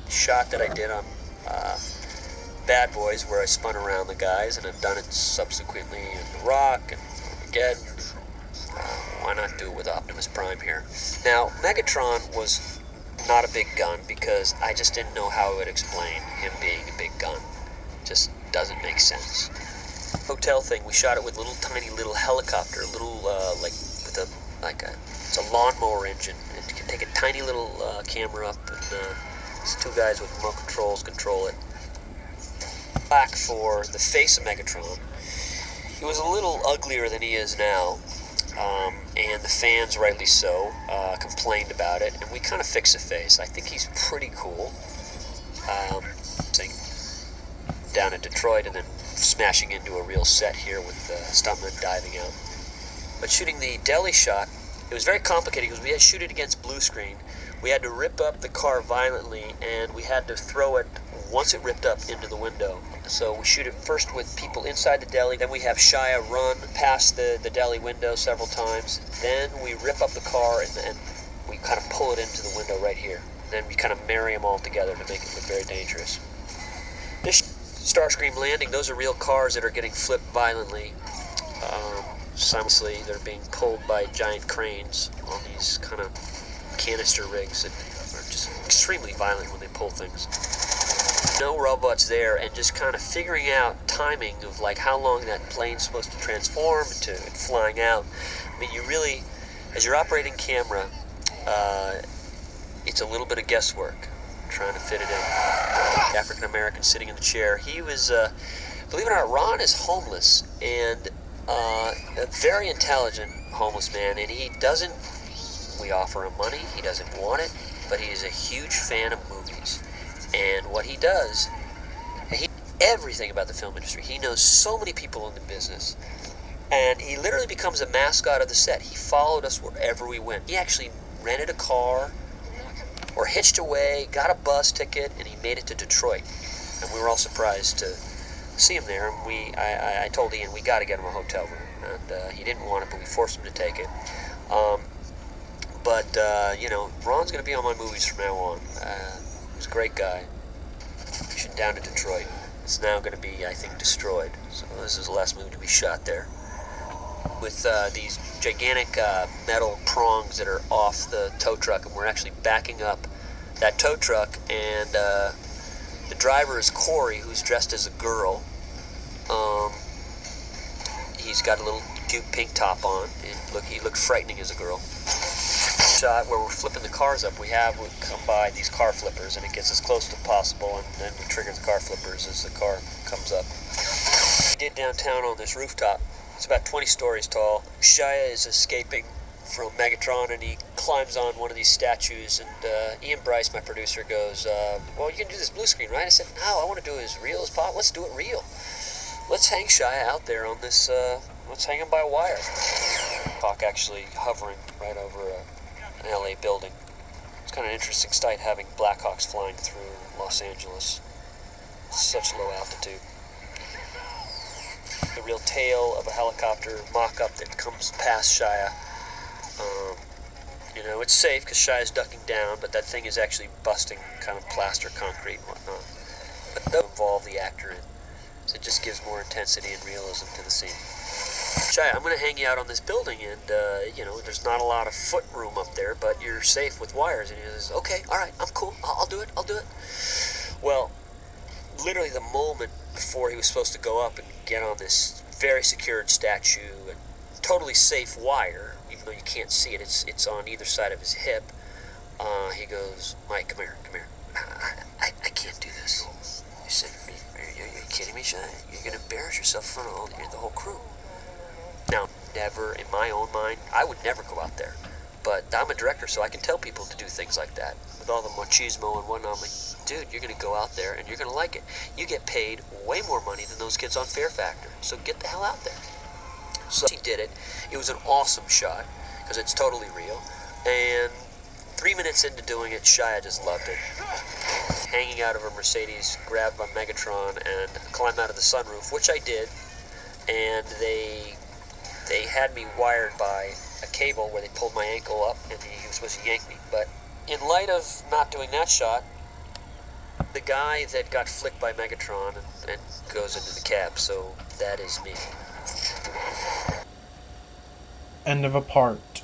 shot that I did on Bad Boys, where I spun around the guys, and I've done it subsequently in The Rock and Armageddon. Why not do it with Optimus Prime here? Now, Megatron was not a big gun because I just didn't know how I would explain him being a big gun. Just doesn't make sense. Hotel thing, we shot it with tiny little helicopter, it's a lawnmower engine. And you can take a tiny little camera up, and these two guys with remote controls control it. Black for the face of Megatron. He was a little uglier than he is now, and the fans, rightly so, complained about it, and we kind of fixed the face. I think he's pretty cool. Down in Detroit, and then smashing into a real set here with stuntmen diving out. But shooting the deli shot, it was very complicated because we had to shoot it against blue screen. We had to rip up the car violently, and we had to throw it, once it ripped up, into the window. So we shoot it first with people inside the deli, then we have Shia run past the deli window several times, then we rip up the car and we kind of pull it into the window right here. Then we kind of marry them all together to make it look very dangerous. This Starscream landing, those are real cars that are getting flipped violently. Simultaneously, they're being pulled by giant cranes on these kind of canister rigs that are just extremely violent when they pull things. No robots there, and just kind of figuring out timing of like how long that plane's supposed to transform to flying out. I mean, you really, as you're operating camera, it's a little bit of guesswork trying to fit it in. African American sitting in the chair. He was, believe it or not, Ron is homeless, and a very intelligent homeless man, and he doesn't, we offer him money, he doesn't want it, but he is a huge fan of movies. And what he does, everything about the film industry. He knows so many people in the business, and he literally becomes a mascot of the set. He followed us wherever we went. He actually rented a car or hitched away, got a bus ticket, and he made it to Detroit. And we were all surprised to see him there. And I told Ian, we got to get him a hotel room. And he didn't want it, but we forced him to take it. Ron's going to be on my movies from now on. He's a great guy. We should down to Detroit. It's now going to be, I think, destroyed. So this is the last movie to be shot there. With these gigantic metal prongs that are off the tow truck, and we're actually backing up that tow truck, and the driver is Corey, who's dressed as a girl. He's got a little cute pink top on. He looked frightening as a girl. Shot where we're flipping the cars up, we come by these car flippers, and it gets as close as possible, and then we trigger the car flippers as the car comes up. We did downtown on this rooftop. It's about 20 stories tall. Shia is escaping from Megatron, and he climbs on one of these statues, and Ian Bryce, my producer, goes, well, you can do this blue screen, right? I said, no, I want to do it as real as possible. Let's do it real. Let's hang Shia out there on this, let's hang him by a wire. Hawk actually hovering right over an LA building. It's kind of an interesting sight having Blackhawks flying through Los Angeles. It's such low altitude. The real tail of a helicopter mock-up that comes past Shia. It's safe because Shia's ducking down, but that thing is actually busting kind of plaster concrete and whatnot. But that doesn't involve the actor in. So it just gives more intensity and realism to the scene. Shia, I'm going to hang you out on this building, and, there's not a lot of foot room up there, but you're safe with wires. And he says, okay, all right, I'm cool, I'll do it. Well, literally the moment before he was supposed to go up and get on this very secured statue and totally safe wire, even though you can't see it, it's on either side of his hip, he goes, Mike, come here. I can't do this. I said, are you kidding me, Shia? You're going to embarrass yourself in front of the whole crew. Now, never, in my own mind, I would never go out there. But I'm a director, so I can tell people to do things like that. With all the machismo and whatnot, I'm like, dude, you're going to go out there and you're going to like it. You get paid way more money than those kids on Fear Factor, so get the hell out there. So he did it. It was an awesome shot, because it's totally real. And 3 minutes into doing it, Shia just loved it. Hanging out of a Mercedes, grabbed by Megatron, and climb out of the sunroof, which I did. And they had me wired by a cable where they pulled my ankle up, and he was supposed to yank me. But in light of not doing that shot, the guy that got flicked by Megatron and goes into the cab, so that is me. End of a part.